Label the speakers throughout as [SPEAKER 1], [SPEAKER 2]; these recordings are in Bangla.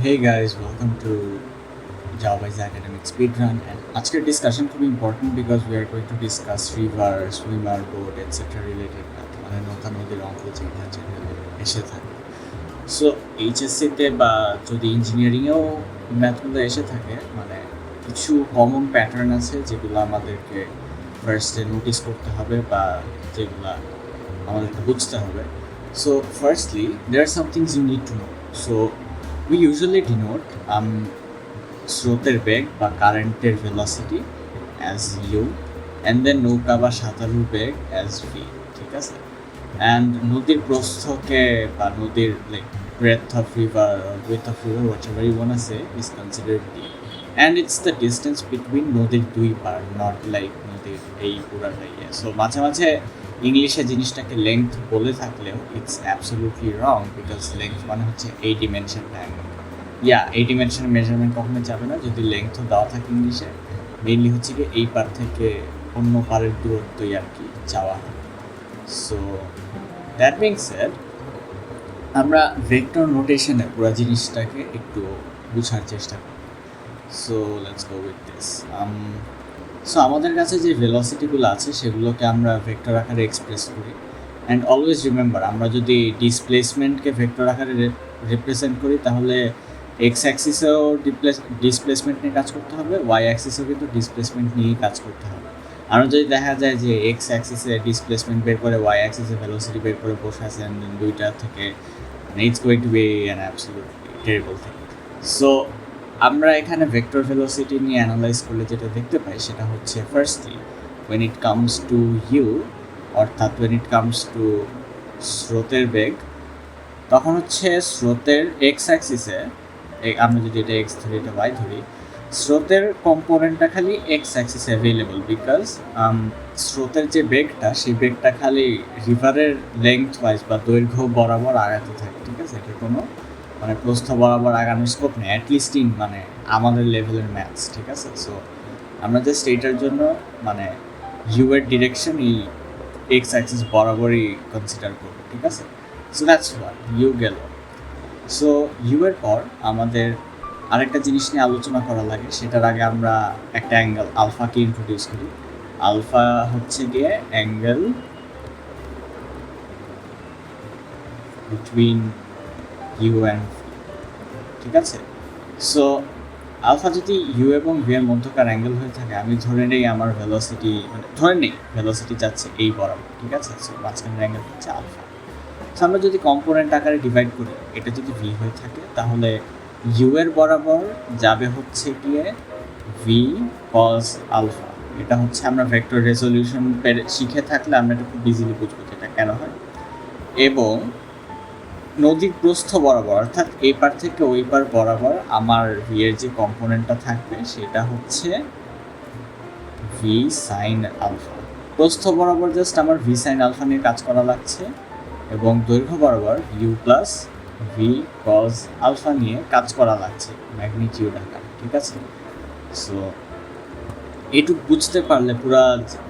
[SPEAKER 1] Hey guys, welcome to Java's Academic Speedrun, and আজকের discussion খুব important because we are going to discuss river, swimmer, boat, etc. related math, মানে নৌকা নদীর অঙ্ক যেটা এসে থাকে। সো এইচএসসিতে বা যদি ইঞ্জিনিয়ারিংয়েও ম্যাথগুলো এসে থাকে, মানে কিছু কমন প্যাটার্ন আছে যেগুলো আমাদেরকে ফার্স্টে নোটিস করতে হবে বা যেগুলো আমাদেরকে বুঝতে হবে। So firstly there are some things you need to know. So we usually denote স্রোতের বেগ বা কারেন্টের velocity as u and then নৌকা বা সাঁতারুর বেগ অ্যাজ ভি, ঠিক আছে? অ্যান্ড নদীর প্রস্থকে বা নদীর like breadth of river or width of river, whatever you wanna say, is considered d. And it's the distance between নদীর দুই পার, not like নদীর এই পুরাটাই। সো মাঝে মাঝে ইংলিশে জিনিসটাকে লেংথ বলে থাকলেও it's absolutely wrong, because length মানে হচ্ছে এই ডিমেনশন টাইম। এই ডিমেনশনের মেজারমেন্ট কখনো যাবে না যদি লেংথও দেওয়া থাকে ইংলিশে। মেইনলি হচ্ছে কি এই পার থেকে অন্য পারের দূরত্বই আর কি চাওয়া হয়। সো দ্যাট বিং সেড, আমরা ভেক্টর নোটেশনে পুরো জিনিসটাকে একটু বোঝার চেষ্টা করি। So let's go with this. So আমাদের কাছে যে ভেলোসিটিগুলো আছে সেগুলোকে আমরা ভেক্টর আকারে এক্সপ্রেস করি। অ্যান্ড অলওয়েজ রিমেম্বার, আমরা যদি ডিসপ্লেসমেন্টকে ভেক্টর আকারে রিপ্রেজেন্ট করি তাহলে এক্স অ্যাক্সিসেও ডিসপ্লেসমেন্ট নিয়ে কাজ করতে হবে, ওয়াই অ্যাক্সিসেও কিন্তু ডিসপ্লেসমেন্ট নিয়েই কাজ করতে হবে। আর যদি দেখা যায় যে এক্স অ্যাক্সিসে ডিসপ্লেসমেন্ট বের করে ওয়াই অ্যাক্সিসে ভেলোসিটি বের করে বসে আছেন, দুইটা থেকে it's going to be an absolutely terrible thing. So আমরা এখানে ভেক্টর ভেলোসিটি নিয়ে অ্যানালাইজ করলে যেটা দেখতে পাই সেটা হচ্ছে firstly when it comes to u, অর্থাৎ ওয়েন ইট কামস টু স্রোতের বেগ, তখন হচ্ছে স্রোতের এক্স অ্যাক্সিসে, আমরা যদি এটা এক্স ধরি এটা ওয়াই ধরি, স্রোতের কম্পোনেন্টটা খালি এক্স অ্যাক্সিসে অ্যাভেলেবল, বিকজ স্রোতের যে বেগটা সেই বেগটা খালি রিভারের লেংথ ওয়াইজ বা দৈর্ঘ্য বরাবর আগাতে থাকে, ঠিক আছে? এটা কোনো মানে প্রস্থ বরাবর আগানোর স্কোপ নেই, অ্যাটলিস্ট ইন মানে আমাদের লেভেলের ম্যাথস, ঠিক আছে? সো আমরা জাস্ট এইটার জন্য মানে ইউ এর ডিরেকশন এই এক্স অ্যাক্সিস বরাবরই কনসিডার করবো, ঠিক আছে? সো দ্যাটস ওয়ান, ইউ গেল। সো ইউ এর পর আমাদের আরেকটা জিনিস নিয়ে আলোচনা করা লাগে, সেটার আগে আমরা একটা অ্যাঙ্গেল আলফাকে ইন্ট্রোডিউস করি। আলফা হচ্ছে গিয়ে angle between u and v, ঠিক আছে? সো আলফা যদি ইউ এবং ভি এর মধ্যকার অ্যাঙ্গেল হয়ে থাকে, আমি ধরে নেই আমার ভেলোসিটি, মানে ধরে নেই ভেলোসিটি যাচ্ছে এই বরাবর, ঠিক আছে? সো মাঝখানের অ্যাঙ্গেল হচ্ছে আলফা। সো আমরা যদি কম্পোনেন্ট আকারে ডিভাইড করি, এটা যদি ভি হয়ে থাকে তাহলে ইউ এর বরাবর যাবে হচ্ছে গিয়ে ভি কজ আলফা। এটা হচ্ছে আমরা ভেক্টর রেজলিউশন শিখে থাকলে আমরা এটা খুব ইজিলি বুঝবো যেটা কেন হয়। এবং নদীর প্রস্থ বরাবর, অর্থাৎ এই পার থেকে ওই পার বরাবর আমার ভি এর যে কম্পোনেন্টটা থাকবে সেটা হচ্ছে ভি সাইন আলফা। প্রস্থ বরাবর জাস্ট আমার ভি সাইন আলফা নিয়ে কাজ করা লাগছে, এবং দৈর্ঘ্য বরাবর u plus v cos alpha নিয়ে কাজ করা লাগছে ম্যাগনিটিউড আকারে, ঠিক আছে? সো এটুকু বুঝতে পারলে পুরো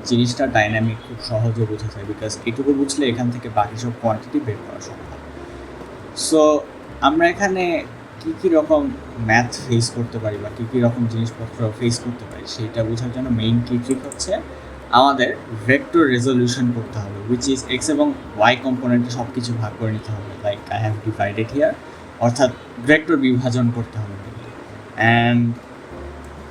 [SPEAKER 1] জিনিসটা ডাইনামিক খুব সহজে বোঝা যায়, বিকজ এটুকু বুঝলে এখান থেকে বাকি সব কোয়ান্টিটি বের করা সম্ভব। সো আমরা এখানে কী কী রকম ম্যাথ ফেস করতে পারি বা কী কী রকম জিনিসপত্র ফেস করতে পারি সেইটা বোঝার জন্য মেইন কী ট্রিক হচ্ছে আমাদের ভেক্টর রেজলিউশন করতে হবে, উইচ ইজ এক্স এবং ওয়াই কম্পোনেন্টে সব কিছু ভাগ করে নিতে হবে, like I have divided here, অর্থাৎ ভেক্টর বিভাজন করতে হবে। And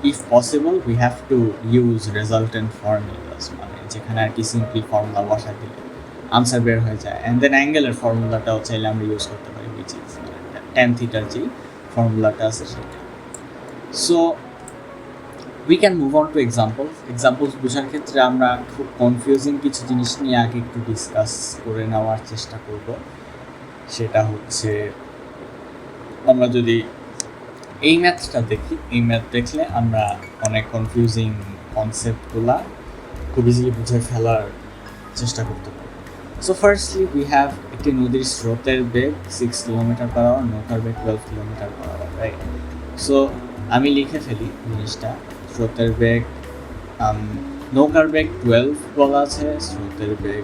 [SPEAKER 1] if possible we have to use resultant formulas, মানে যেখানে আর কি সিম্পলি ফর্মুলা বসা দিলে আনসার বের হয়ে যায়। অ্যান্ড দেন অ্যাঙ্গেলের ফর্মুলাটাও চাইলে আমরা ইউজ করতে পারি, উইচ ইজ ট্যান থিটার যে ফর্মুলাটা আছে সেটা। So we can move on to examples বোঝার ক্ষেত্রে আমরা খুব কনফিউজিং কিছু জিনিস নিয়ে আগে একটু ডিসকাস করে নেওয়ার চেষ্টা করব। সেটা হচ্ছে আমরা যদি এই ম্যাথটা দেখি, এই ম্যাথ দেখলে আমরা অনেক কনফিউজিং কনসেপ্টগুলা খুব ইজিলি বুঝে ফেলার চেষ্টা করতে পারি। সো ফার্স্টলি উই হ্যাভ একটি নদীর স্রোতের বেগ 6 কিলোমিটার/আওয়ার, নৌকার বেগ 12 কিলোমিটার/আওয়ার, রাইট? সো আমি লিখে ফেলি জিনিসটা। স্রোতের বেগ, নৌকার বেগ 12 বলা আছে, স্রোতের বেগ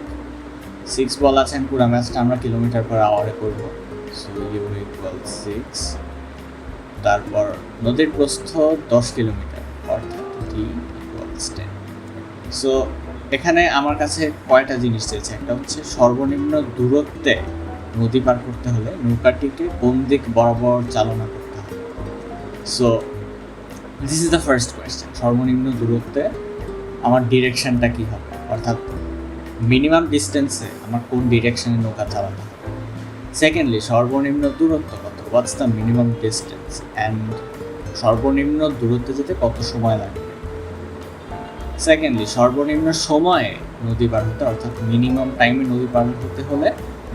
[SPEAKER 1] 6 বলা আছে। পুরো ম্যাচটা আমরা কিলোমিটার/আওয়ারে করবো। সো ইউ ইকুয়াল 6 তারপর নদীর প্রস্থ 10 কিলোমিটার, অর্থাৎ টি ইকুয়ালস 10। সো এখানে আমার কাছে কয়টা জিনিস চেয়েছে, একটা হচ্ছে সর্বনিম্ন দূরত্বে নদী পার করতে হলে নৌকাটিকে কোন দিক বরাবর চালনা করতে হবে। So this is the first question, সর্বনিম্ন দূরত্বে আমার ডিরেকশনটা কী হবে, অর্থাৎ মিনিমাম ডিস্টেন্সে আমার কোন ডিরেকশনে নৌকা চালাতে হবে। সেকেন্ডলি, সর্বনিম্ন দূরত্ব কত, what's the minimum distance, and সর্বনিম্ন দূরত্বে যেতে কত সময় লাগবে। সেকেন্ডলি, সর্বনিম্ন সময়ে নদী পার হতে, অর্থাৎ মিনিমাম টাইমে নদী পার হতে হলে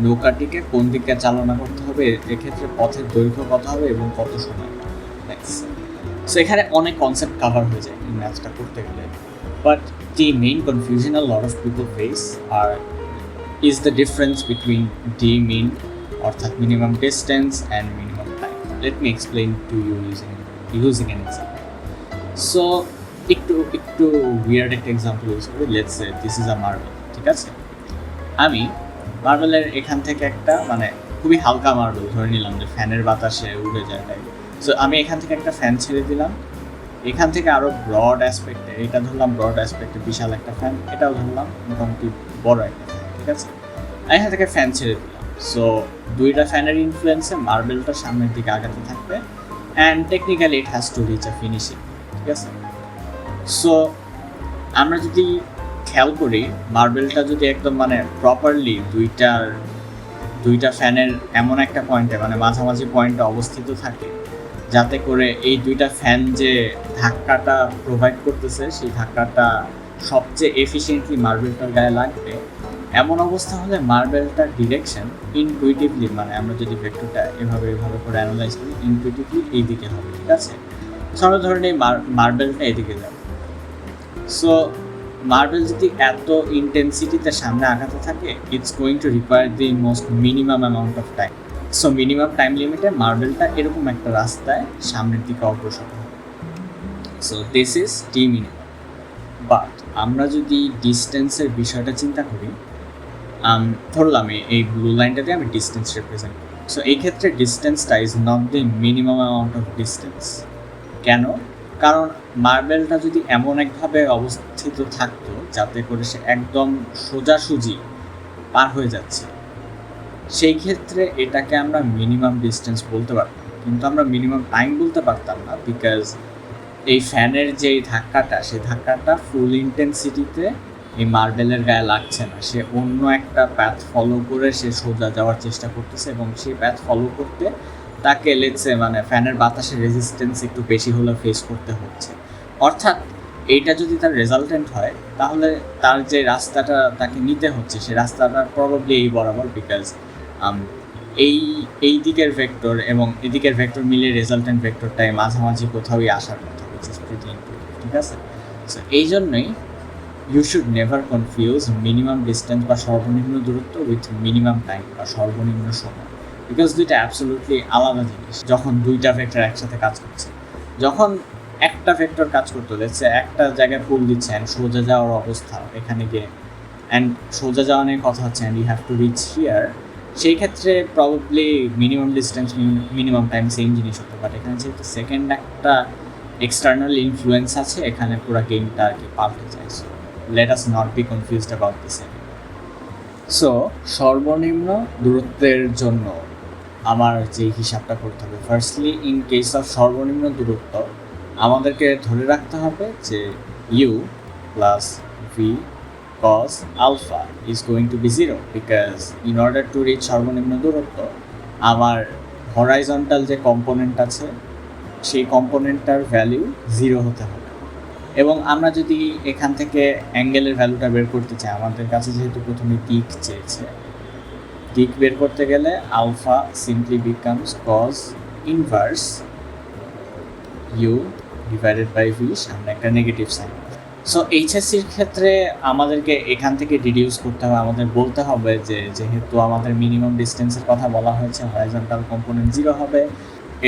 [SPEAKER 1] নৌকাটিকে কোন দিকে চালনা করতে হবে, এক্ষেত্রে পথের দৈর্ঘ্য কত হবে এবং কত সময়। নেক্সট, সো এখানে অনেক কনসেপ্ট কাভার হয়ে যায় এই ম্যাথটা করতে গেলে, but the main confusion a lot of people face is the difference between d mean অর্থাৎ minimum distance and minimum time. Let me explain to you using an example. So একটু weird একটা এক্সাম্পল ইউজ করি। Let's say this is a marble, ঠিক আছে? আমি মার্বেলের এখান থেকে একটা মানে খুবই হালকা মার্বেল ধরে নিলাম যে ফ্যানের বাতাসে উড়ে যায় তাই। সো আমি এখান থেকে একটা ফ্যান ছেড়ে দিলাম, এখান থেকে আরও ব্রড অ্যাসপেক্টে, এটা ধরলাম ব্রড অ্যাসপেক্টে বিশাল একটা ফ্যান, এটাও ধরলাম মোটামুটি বড় একটা ফ্যান, ঠিক আছে? এখান থেকে ফ্যান ছেড়ে দিলাম। সো দুইটা ফ্যানের ইনফ্লুয়েন্সে মার্বেলটা সামনের দিকে আগাতে থাকবে, and technically it has to reach a finishing, ঠিক আছে? সো আমরা যদি খেয়াল করি, মার্বেলটা যদি একদম মানে প্রপারলি দুইটা ফ্যানের এমন একটা পয়েন্টে মানে মাঝামাঝি পয়েন্টে অবস্থিত থাকে, যাতে করে এই দুইটা ফ্যান যে ধাক্কাটা প্রোভাইড করতেছে সেই ধাক্কাটা সবচেয়ে এফিশিয়েন্টলি মার্বেলটার গায়ে লাগবে, এমন অবস্থা হলে মার্বেলটার ডিরেকশন ইনটুইটিভলি, মানে আমরা যদি ভেক্টরটা এভাবে করে অ্যানালাইজ করি, ইনটুইটিভলি এই দিকে হবে, ঠিক আছে? আমরা ধরেন এই মার্বেলটা এদিকে যাবে। সো মার্বেল যদি এত ইন্টেন্সিটিতে সামনে আগাতে থাকে, it's going to require the most minimum amount of time. So minimum time লিমিটে মার্বেলটা এরকম একটা রাস্তায় সামনের দিকে অগ্রসর হবে। So this is T minimum. But আমরা যদি ডিস্টেন্সের বিষয়টা চিন্তা করি, ধরলাম এই ব্লু লাইনটাতে আমি ডিস্টেন্স রিপ্রেজেন্ট করি। সো এই ক্ষেত্রে ডিস্টেন্সটা is not the minimum amount of distance. কেন? কারণ মার্বেলটা যদি এমন একভাবে অবস্থিত থাকতো যাতে করে সে একদম সোজাসুজি পার হয়ে যাচ্ছে, সেই ক্ষেত্রে এটাকে আমরা মিনিমাম ডিস্টেন্স বলতে পারতাম, কিন্তু আমরা মিনিমাম টাইম বলতে পারতাম না, বিকজ এই ফ্যানের যে ধাক্কাটা, সেই ধাক্কাটা ফুল ইন্টেন্সিটিতে এই মার্বেলের গায়ে লাগছে না, সে অন্য একটা প্যাথ ফলো করে সে সোজা যাওয়ার চেষ্টা করতেছে, এবং সেই প্যাথ ফলো করতে তাকে লেটসে মানে ফ্যানের বাতাসের রেজিস্ট্যান্স একটু বেশি হলে ফেস করতে হচ্ছে। অর্থাৎ এইটা যদি তার রেজাল্টেন্ট হয়, তাহলে তার যে রাস্তাটা তাকে নিতে হচ্ছে সেই রাস্তাটা প্রবাবলি এই বরাবর, বিকজ এই দিকের ভেক্টর এবং এদিকের ভেক্টর মিলে রেজাল্টেন্ট ভেক্টরটাই মাঝামাঝি কোথাওই আসার কথা, ঠিক আছে? সো এই জন্যই you should never confuse minimum distance বা সর্বনিম্ন দূরত্ব উইথ মিনিমাম টাইম বা সর্বনিম্ন সময়, বিকজ দুইটা অ্যাবসলিউটলি আলাদা জিনিস। যখন দুইটা ভেক্টর একসাথে কাজ করছে, যখন একটা ভেক্টর কাজ করতে হচ্ছে একটা জায়গায় পুল দিচ্ছে অ্যান্ড সোজা যাওয়ার অবস্থা এখানে গিয়ে, অ্যান্ড সোজা যাওয়া নিয়ে কথা হচ্ছে and you have to reach here, সেই ক্ষেত্রে probably minimum distance minimum time same জিনিস হতো। বাট এখানে যেহেতু সেকেন্ড একটা এক্সটার্নাল ইনফ্লুয়েন্স আছে, এখানে পুরো গেমটা আর কি পাল্টে যায়। So let us not be confused about this. So সর্বনিম্ন দূরত্বের জন্য আমার যে হিসাবটা করতে হবে, ফার্স্টলি ইন কেস অফ সর্বনিম্ন দূরত্ব আমাদেরকে ধরে রাখতে হবে যে u plus v cos alpha is going to be 0, because in order to reach সর্বনিম্ন দূরত্ব আমার হরাইজন্টাল যে কম্পোনেন্ট আছে সেই কম্পোনেন্টটার ভ্যালু 0 হতে হবে। এবং আমরা যদি এখান থেকে অ্যাঙ্গেলের ভ্যালুটা বের করতে চাই, আমাদের কাছে যেহেতু প্রথমে দিক চেয়েছে, দিক বের করতে গেলে alpha simply becomes cos inverse u divided by v, সামনে একটা নেগেটিভ সাইন। সো এইচএসসির ক্ষেত্রে আমাদেরকে এখান থেকে ডিডিউস করতে হবে, আমাদের বলতে হবে যে যেহেতু আমাদের মিনিমাম ডিস্টেন্সের কথা বলা হয়েছে, হরাইজন্টাল কম্পোনেন্ট 0 হবে,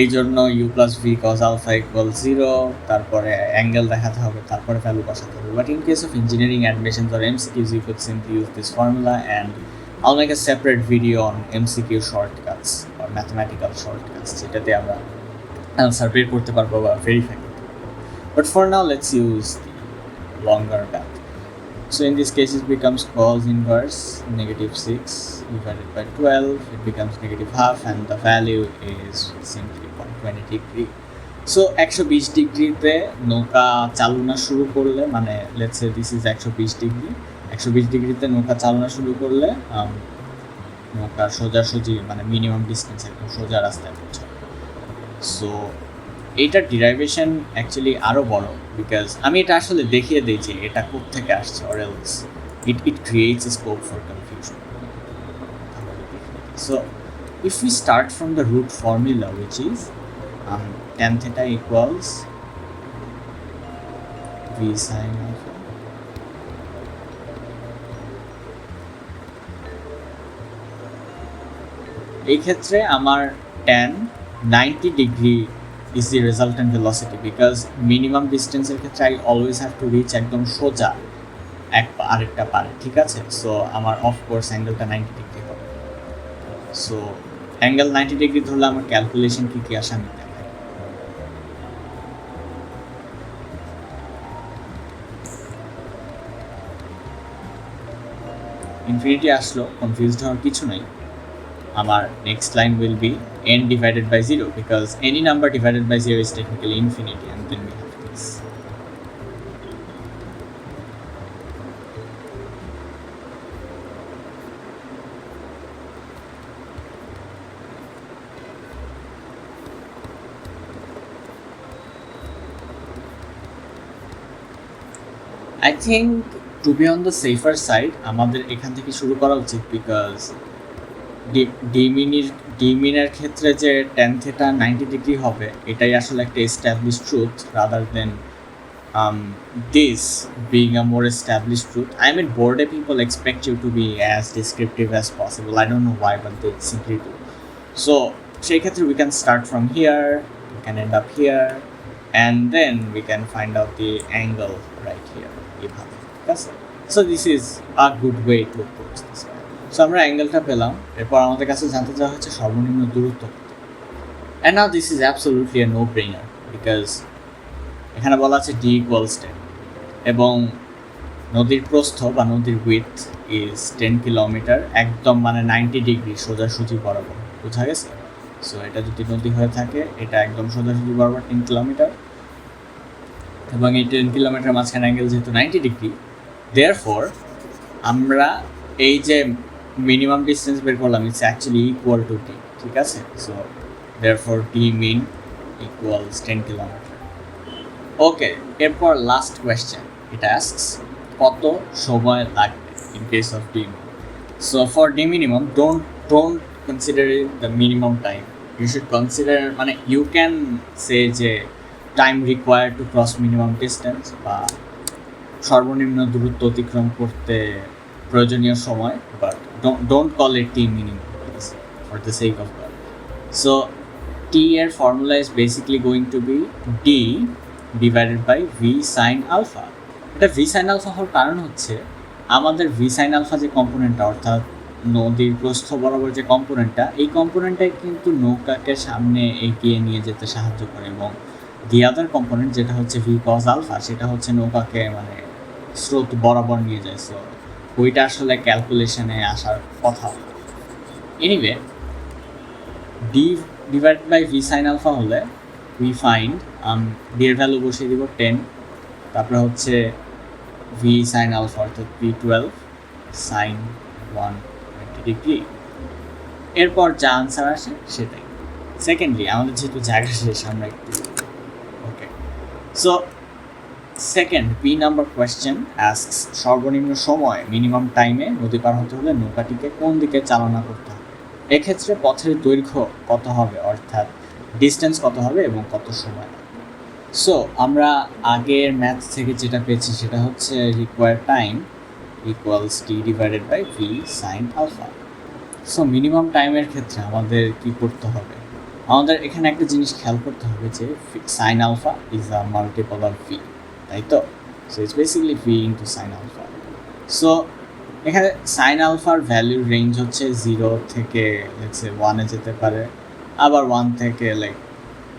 [SPEAKER 1] এই জন্য u plus v cos alpha equal 0, তারপরে অ্যাঙ্গেল দেখাতে হবে, তারপরে ভ্যালু বসাতে হবে। But in case of engineering admissions or MCQs you could simply use this formula, and I'll make a separate video on MCQ shortcuts or mathematical shortcuts, যেটাতে আমরা অ্যান্সার বের করতে পারবো বা ভেরিফাই করতে পারবো। But for now let's use the longer path. So in this case it becomes cos inverse negative 6 divided by 12, it becomes negative half and the value is simply 120 degree. So 120 ডিগ্রিতে নৌকা চালনা শুরু করলে, মানে let's say this is 120 degree, 120 ডিগ্রিতে নৌকা চালনা শুরু করলে নৌকা সোজাসুজি মানে মিনিমাম ডিস্টেন্স একদম সোজা রাস্তায় পৌঁছায়। সো এইটার ডিরাইভেশন অ্যাকচুয়ালি আরও বড়, বিকজ আমি এটা আসলে দেখিয়ে দিই যে এটা কোত্থেকে আসছে, or else it creates A scope for confusion. So if we start from the root formula, which is tan theta equals v sin alpha, এই ক্ষেত্রে আমার tan 90 degree is the resultant velocity, because minimum distance এর ক্ষেত্রে I always have to reach একদম সোজা আরেকটা পারে, ঠিক আছে? সো আমার অফ কোর্স অ্যাঙ্গেলটা 90 ডিগ্রি হবে। সো অ্যাঙ্গেল 90 ডিগ্রি ধরলে আমার ক্যালকুলেশন কি আসে আমি দেখাই। ইনফিনিটি আসলো, কনফিউজড হওয়ার কিছু নাই। আমার next line will be n divided by 0, because any number divided by 0 is technically infinity, and then we have this. I think to be on the safer side আমাদের এখান থেকে শুরু করা উচিত, বিকজ ডিমিনের ক্ষেত্রে যে tan theta 90 ডিগ্রি হবে এটাই আসলে একটা established truth rather than this being a more established truth. I mean, board people expect you to be as descriptive as possible. I don't know why, but they simply do. So সেই ক্ষেত্রে we can start from here, we can end up here, and then we can find out the angle right here. এভাবে, ঠিক আছে? So this is a good way to approach this. So আমরা অ্যাঙ্গেলটা পেলাম, এরপর আমাদের কাছে জানতে চাওয়া হচ্ছে সর্বনিম্ন দূরত্ব। And now this is absolutely a no brainer, because এখানে বলা আছে ডি ইকুয়ালস 10 এবং নদীর প্রস্থ বা নদীর উইথ ইজ 10 কিলোমিটার, একদম মানে 90 ডিগ্রি সোজাসুজি বরাবর, বোঝা গেছে? সো এটা যদি নদী হয়ে থাকে এটা একদম সোজাসুজি বরাবর 10 কিলোমিটার, এবং এই 10 কিলোমিটার মাঝখানে অ্যাঙ্গেল যেহেতু 90 ডিগ্রি, দেয়ারফর আমরা এই যে মিনিমাম ডিস্টেন্স বের করলাম it's actually equal to t, ঠিক আছে? So therefore t min equals 10 kilometre. Okay, এরপর লাস্ট কোয়েশ্চেন, ইট আস্কস কত সময় লাগবে in case of d minimum. So for d minimum don't consider the minimum time, you should consider, মানে ইউ ক্যান সে যে time required to cross minimum distance বা সর্বনিম্ন দূরত্ব অতিক্রম করতে প্রয়োজনীয় সময়, but don't call it t minimum, please, for the sake of God. So t এর formula is basically going to be d divided by v sin alpha. এটা v sin alpha হওয়ার কারণ হচ্ছে আমাদের v sin alpha যে কম্পোনেন্টটা, অর্থাৎ নদীর প্রস্থ বরাবর যে কম্পোনেন্টটা, এই কম্পোনেন্টটাই কিন্তু নৌকাকে সামনে এগিয়ে নিয়ে যেতে সাহায্য করে, এবং দি আদার কম্পোনেন্ট যেটা হচ্ছে v cos alpha সেটা হচ্ছে নৌকাকে মানে স্রোত বরাবর নিয়ে যায়। সো ওইটা আসলে ক্যালকুলেশনে আসার কথা। Anyway, d divide by v sine alpha হলে উই ফাইন্ড ডি এর ভ্যালু বসিয়ে দিব 10, তারপরে হচ্ছে ভি সাইন আলফা অর্থাৎ v12 সাইন 120 ডিগ্রি। এরপর যা আনসার আসে সেটাই। সেকেন্ডলি আমাদের যেহেতু জায়গা শেষ, আমরা একটু okay. So second B number question asks সর্বনিম্ন সময় মিনিমাম টাইমে নদী পার হতে হলে নৌকাটিকে কোন দিকে চালনা করতে হবে। এক্ষেত্রে পথের দৈর্ঘ্য কত হবে, অর্থাৎ ডিস্টেন্স কত হবে এবং কত সময় লাগবে। সো আমরা আগের ম্যাথ থেকে যেটা পেয়েছি সেটা হচ্ছে required time equals t divided by v sine alpha. So minimum টাইমের ক্ষেত্রে আমাদের কি করতে হবে, আমাদের এখানে একটা জিনিস খেয়াল করতে হবে যে sine alpha is a multiple of v, তাই তো? So it's basically v into sine alpha. So এখানে সাইন আলফার ভ্যালুর রেঞ্জ হচ্ছে 0 থেকে লেটস সে 1-এ যেতে পারে, আবার 1 থেকে like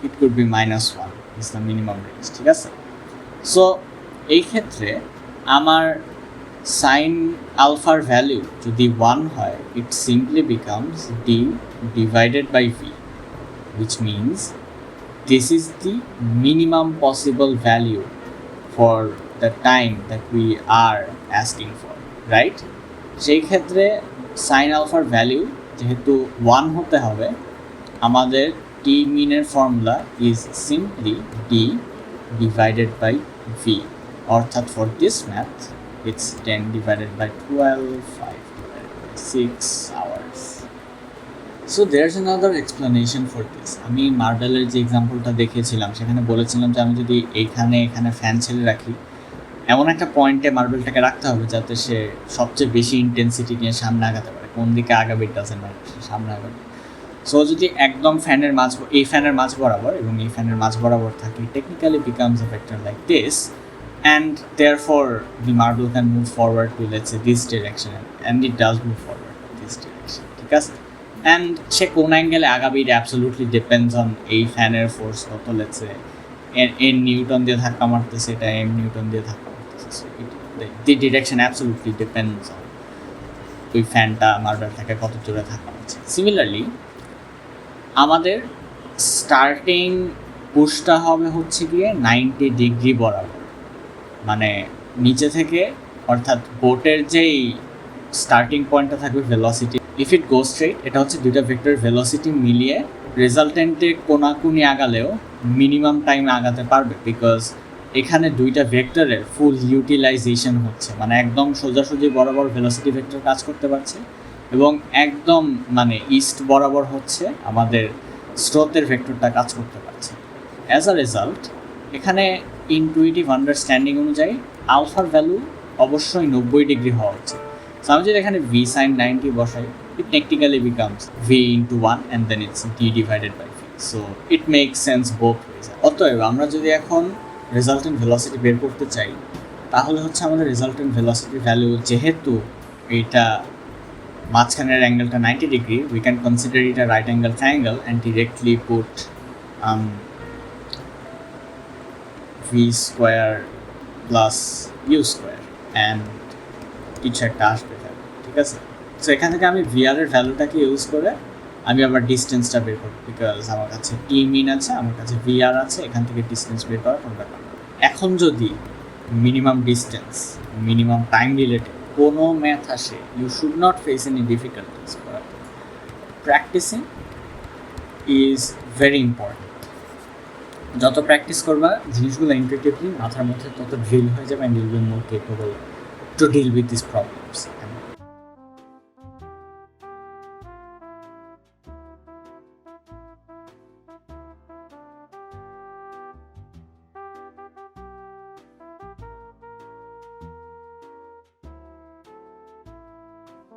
[SPEAKER 1] it could be -1 is the minimum range, ঠিক আছে? সো এই ক্ষেত্রে আমার সাইন আলফার ভ্যালু যদি 1 হয়, it simply becomes d divided by v, which means this is the minimum possible value for the time that we are asking for, right? সেই ক্ষেত্রে সাইন আলফার ভ্যালু যেহেতু 1 হতে হবে, আমাদের টি মিনের formula is simply d divided by v, অর্থাৎ for this math it's 10 divided by 12, 5 divided by 6 hours. So there's another explanation for this. আমি মার্বেলের যে এক্সাম্পলটা দেখিয়েছিলাম সেখানে বলেছিলাম যে আমি যদি এখানে ফ্যান ছেড়ে রাখি, এমন একটা পয়েন্টে মার্বেলটাকে রাখতে হবে যাতে সে সবচেয়ে বেশি ইন্টেন্সিটি নিয়ে সামনে আগাতে পারে। কোন দিকে আগাবে ইট ডাজন্ট ম্যাটার, সে সামনে আগাবে। সো যদি একদম এই ফ্যানের মাঝ বরাবর এবং এই ফ্যানের মাঝ বরাবর থাকে, technically becomes a vector like this, and therefore the marble can move forward to, let's say, this direction, and it does move forward to this direction, ঠিক আছে? and সে কোন অ্যাঙ্গেলে আগাবে, it absolutely depends on এই ফ্যানের ফোর্স কত, let's say n নিউটন দিয়ে ধাক্কা মারতেছে, এটা m নিউটন দিয়ে ধাক্কা মারতেছে, so the direction absolutely depends on ওই ফ্যানটা মার্বেলটাকে কত জোরে ধাক্কা মারছে। সিমিলারলি আমাদের স্টার্টিং পুশটা হবে হচ্ছে গিয়ে 90 ডিগ্রি বরাবর, মানে নিচে থেকে, অর্থাৎ বোটের যেই স্টার্টিং পয়েন্টটা থাকবে velocity, if it go straight, এটা হচ্ছে দুইটা ভেক্টর ভেলোসিটি মিলিয়ে রেজাল্টেন্টে কোনাকুনি আগালেও মিনিমাম টাইমে আগাতে পারবে, বিকজ এখানে দুইটা ভেক্টরের ফুল ইউটিলাইজেশন হচ্ছে, মানে একদম সোজাসুজি বরাবর ভেলোসিটি ভেক্টর কাজ করতে পারছে এবং একদম মানে ইস্ট বরাবর হচ্ছে আমাদের স্রোতের ভেক্টরটা কাজ করতে পারছে। অ্যাজ আ রেজাল্ট এখানে ইনটুইটিভ আন্ডারস্ট্যান্ডিং অনুযায়ী আলফার ভ্যালু অবশ্যই 90 ডিগ্রি হওয়া উচিত। সো আমি যদি এখানে ভি সাইন 90 বসাই, it technically becomes v into 1 and then it's d divided by v, so it makes sense both ways. অতএব আমরা যদি এখন রেজাল্টেন্ট ভেলোসিটি বের করতে চাই, তাহলে হচ্ছে আমাদের রেজাল্টেন্ট ভেলোসিটির ভ্যালু, যেহেতু এইটা মাঝখানের অ্যাঙ্গেলটা 90 degree, we can consider it a right angle triangle and directly put v square plus u square and কিছু একটা আসবে ভ্যালু, ঠিক আছে? সো এখান থেকে আমি ভিআর এর ভ্যালুটাকে ইউজ করে আমি আবার ডিস্টেন্সটা বের করবো, বিকজ আমার কাছে টি মিন আছে, আমার কাছে ভিআর আছে, এখান থেকে ডিস্টেন্স বের করার কোনো ব্যাপার না। এখন যদি minimum distance, minimum time related কোনো ম্যাথ আসে, you should not face any difficulties, but practicing is very important. যত প্র্যাকটিস করবা জিনিসগুলো ইনটুইটিভলি মাথার মধ্যে তত ড্রিল হয়ে যাবে, and you'll be more capable to deal with this problem.